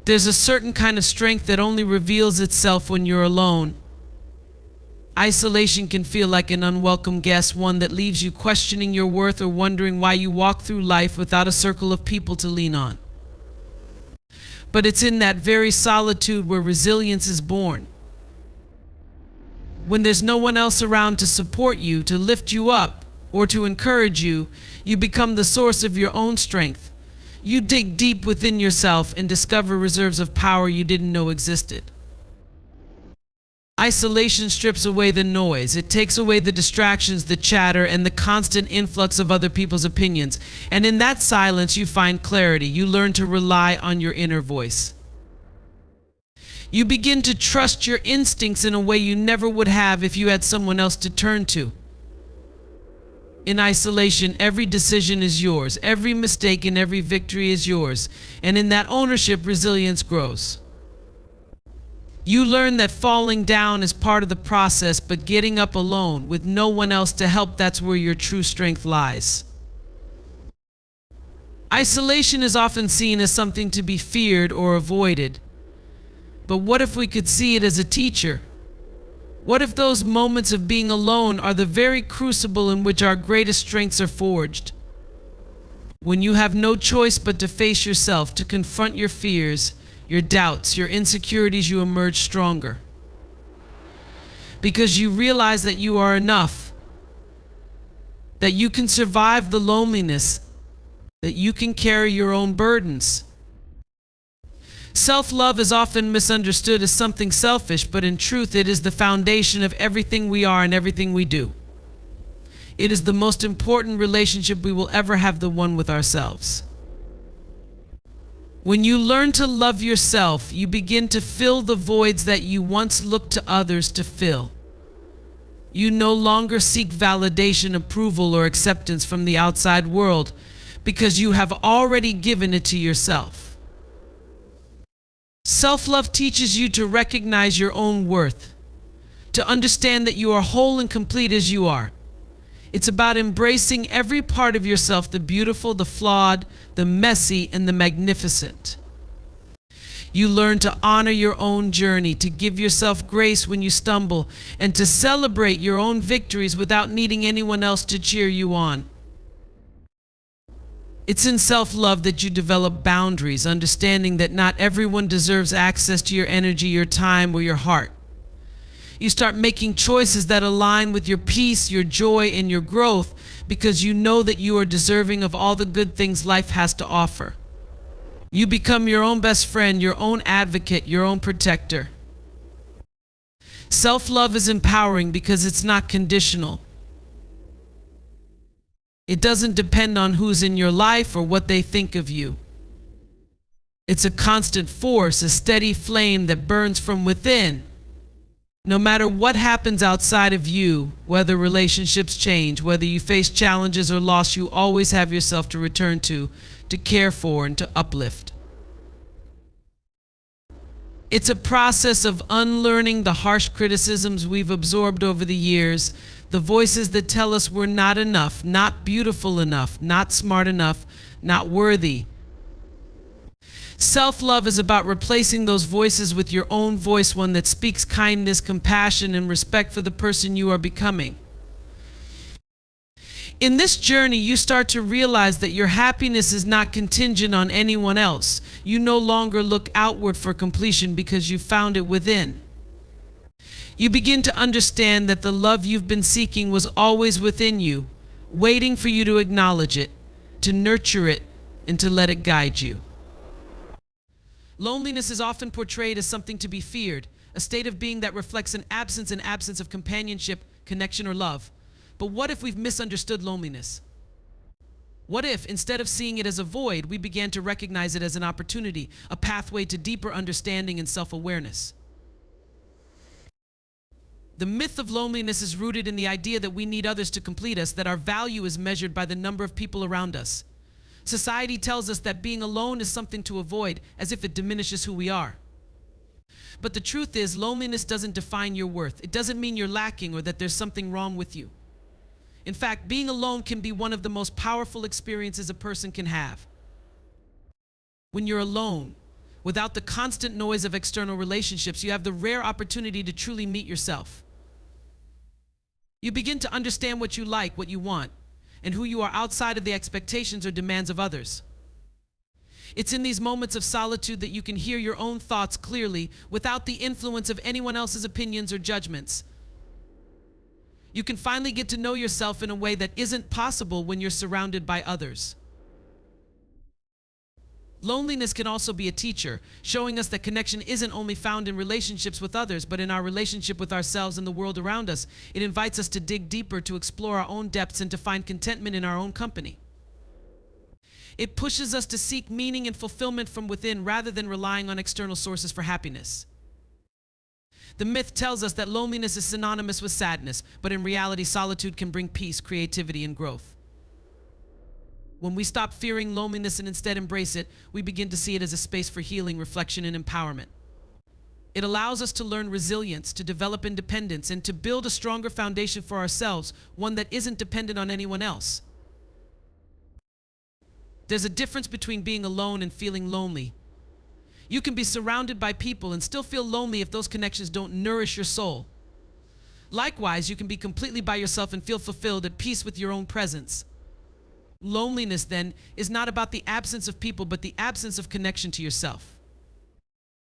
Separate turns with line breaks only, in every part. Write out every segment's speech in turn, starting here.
There's a certain kind of strength that only reveals itself when you're alone. Isolation can feel like an unwelcome guest, one that leaves you questioning your worth or wondering why you walk through life without a circle of people to lean on. But it's in that very solitude where resilience is born. When there's no one else around to support you, to lift you up, or to encourage you, you become the source of your own strength. You dig deep within yourself and discover reserves of power you didn't know existed. Isolation strips away the noise. It takes away the distractions, the chatter, and the constant influx of other people's opinions. And in that silence, you find clarity. You learn to rely on your inner voice. You begin to trust your instincts in a way you never would have if you had someone else to turn to. In isolation, every decision is yours. Every mistake and every victory is yours. And in that ownership, resilience grows. You learn that falling down is part of the process, but getting up alone with no one else to help, that's where your true strength lies. Isolation is often seen as something to be feared or avoided. But what if we could see it as a teacher? What if those moments of being alone are the very crucible in which our greatest strengths are forged? When you have no choice but to face yourself, to confront your fears, your doubts, your insecurities, you emerge stronger. Because you realize that you are enough, that you can survive the loneliness, that you can carry your own burdens. Self-love is often misunderstood as something selfish, but in truth it is the foundation of everything we are and everything we do. It is the most important relationship we will ever have, the one with ourselves. When you learn to love yourself, you begin to fill the voids that you once looked to others to fill. You no longer seek validation, approval, or acceptance from the outside world because you have already given it to yourself. Self-love teaches you to recognize your own worth, to understand that you are whole and complete as you are. It's about embracing every part of yourself, the beautiful, the flawed, the messy, and the magnificent. You learn to honor your own journey, to give yourself grace when you stumble, and to celebrate your own victories without needing anyone else to cheer you on. It's in self-love that you develop boundaries, understanding that not everyone deserves access to your energy, your time, or your heart. You start making choices that align with your peace, your joy, and your growth because you know that you are deserving of all the good things life has to offer. You become your own best friend, your own advocate, your own protector. Self-love is empowering because it's not conditional. It doesn't depend on who's in your life or what they think of you. It's a constant force, a steady flame that burns from within. No matter what happens outside of you, whether relationships change, whether you face challenges or loss, you always have yourself to return to care for, and to uplift. It's a process of unlearning the harsh criticisms we've absorbed over the years, the voices that tell us we're not enough, not beautiful enough, not smart enough, not worthy. Self-love is about replacing those voices with your own voice, one that speaks kindness, compassion, and respect for the person you are becoming. In this journey, you start to realize that your happiness is not contingent on anyone else. You no longer look outward for completion because you found it within. You begin to understand that the love you've been seeking was always within you, waiting for you to acknowledge it, to nurture it, and to let it guide you. Loneliness is often portrayed as something to be feared, a state of being that reflects an absence of companionship, connection, or love. But what if we've misunderstood loneliness? What if, instead of seeing it as a void, we began to recognize it as an opportunity, a pathway to deeper understanding and self-awareness? The myth of loneliness is rooted in the idea that we need others to complete us, that our value is measured by the number of people around us. Society tells us that being alone is something to avoid, as if it diminishes who we are. But the truth is, loneliness doesn't define your worth. It doesn't mean you're lacking or that there's something wrong with you. In fact, being alone can be one of the most powerful experiences a person can have. When you're alone, Without the constant noise of external relationships, you have the rare opportunity to truly meet yourself. You begin to understand what you like, what you want, and who you are outside of the expectations or demands of others. It's in these moments of solitude that you can hear your own thoughts clearly without the influence of anyone else's opinions or judgments. You can finally get to know yourself in a way that isn't possible when you're surrounded by others. Loneliness can also be a teacher, showing us that connection isn't only found in relationships with others, but in our relationship with ourselves and the world around us. It invites us to dig deeper, to explore our own depths, and to find contentment in our own company. It pushes us to seek meaning and fulfillment from within rather than relying on external sources for happiness. The myth tells us that loneliness is synonymous with sadness, but in reality, solitude can bring peace, creativity, and growth. When we stop fearing loneliness and instead embrace it, we begin to see it as a space for healing, reflection, and empowerment. It allows us to learn resilience, to develop independence, and to build a stronger foundation for ourselves, one that isn't dependent on anyone else. There's a difference between being alone and feeling lonely. You can be surrounded by people and still feel lonely if those connections don't nourish your soul. Likewise, you can be completely by yourself and feel fulfilled, at peace with your own presence. Loneliness, then, is not about the absence of people, but the absence of connection to yourself.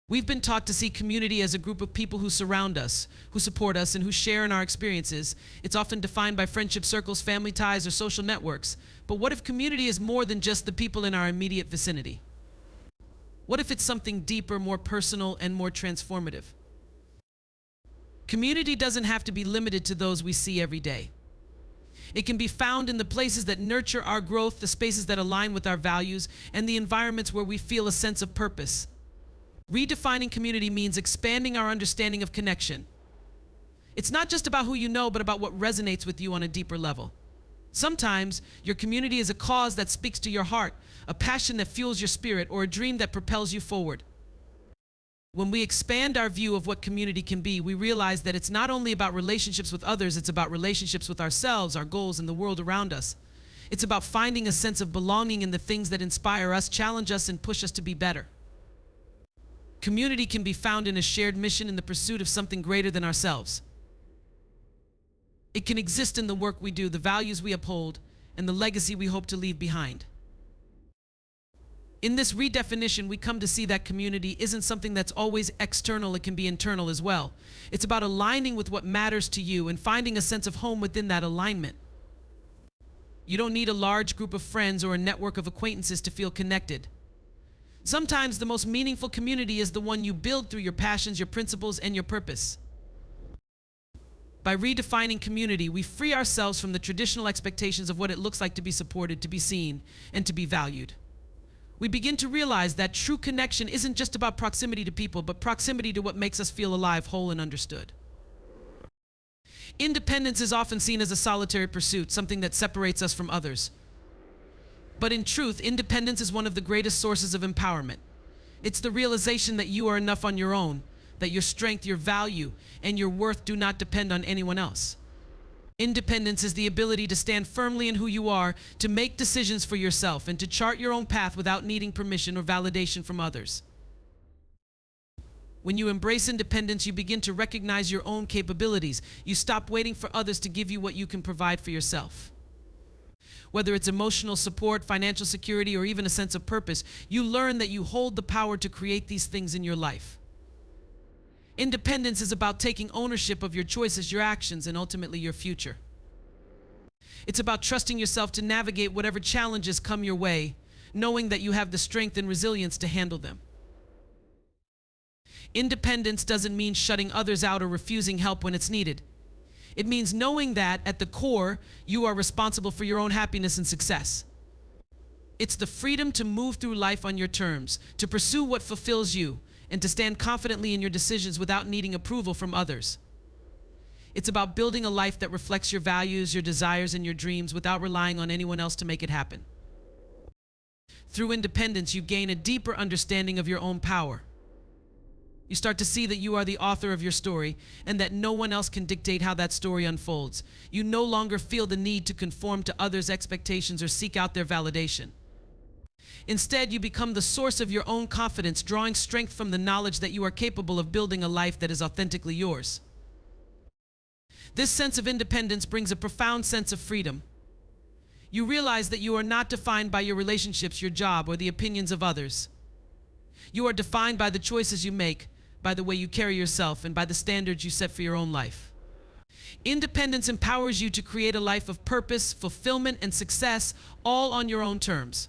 We've been taught to see community as a group of people who surround us, who support us, and who share in our experiences. It's often defined by friendship circles, family ties, or social networks. But what if community is more than just the people in our immediate vicinity? What if it's something deeper, more personal, and more transformative? Community doesn't have to be limited to those we see every day. It can be found in the places that nurture our growth, the spaces that align with our values, and the environments where we feel a sense of purpose. Redefining community means expanding our understanding of connection. It's not just about who you know, but about what resonates with you on a deeper level. Sometimes your community is a cause that speaks to your heart, a passion that fuels your spirit, or a dream that propels you forward. When we expand our view of what community can be, we realize that it's not only about relationships with others, it's about relationships with ourselves, our goals, and the world around us. It's about finding a sense of belonging in the things that inspire us, challenge us, and push us to be better. Community can be found in a shared mission, in the pursuit of something greater than ourselves. It can exist in the work we do, the values we uphold, and the legacy we hope to leave behind. In this redefinition, we come to see that community isn't something that's always external, it can be internal as well. It's about aligning with what matters to you and finding a sense of home within that alignment. You don't need a large group of friends or a network of acquaintances to feel connected. Sometimes the most meaningful community is the one you build through your passions, your principles, and your purpose. By redefining community, we free ourselves from the traditional expectations of what it looks like to be supported, to be seen, and to be valued. We begin to realize that true connection isn't just about proximity to people, but proximity to what makes us feel alive, whole, and understood. Independence is often seen as a solitary pursuit, something that separates us from others. But in truth, independence is one of the greatest sources of empowerment. It's the realization that you are enough on your own, that your strength, your value, and your worth do not depend on anyone else. Independence is the ability to stand firmly in who you are, to make decisions for yourself, and to chart your own path without needing permission or validation from others. When you embrace independence, you begin to recognize your own capabilities. You stop waiting for others to give you what you can provide for yourself. Whether it's emotional support, financial security, or even a sense of purpose, you learn that you hold the power to create these things in your life. Independence is about taking ownership of your choices, your actions, and ultimately your future. It's about trusting yourself to navigate whatever challenges come your way, knowing that you have the strength and resilience to handle them. Independence doesn't mean shutting others out or refusing help when it's needed. It means knowing that, at the core, you are responsible for your own happiness and success. It's the freedom to move through life on your terms, to pursue what fulfills you, and to stand confidently in your decisions without needing approval from others. It's about building a life that reflects your values, your desires, and your dreams without relying on anyone else to make it happen. Through independence, you gain a deeper understanding of your own power. You start to see that you are the author of your story and that no one else can dictate how that story unfolds. You no longer feel the need to conform to others' expectations or seek out their validation. Instead, you become the source of your own confidence, drawing strength from the knowledge that you are capable of building a life that is authentically yours. This sense of independence brings a profound sense of freedom. You realize that you are not defined by your relationships, your job, or the opinions of others. You are defined by the choices you make, by the way you carry yourself, and by the standards you set for your own life. Independence empowers you to create a life of purpose, fulfillment, and success, all on your own terms.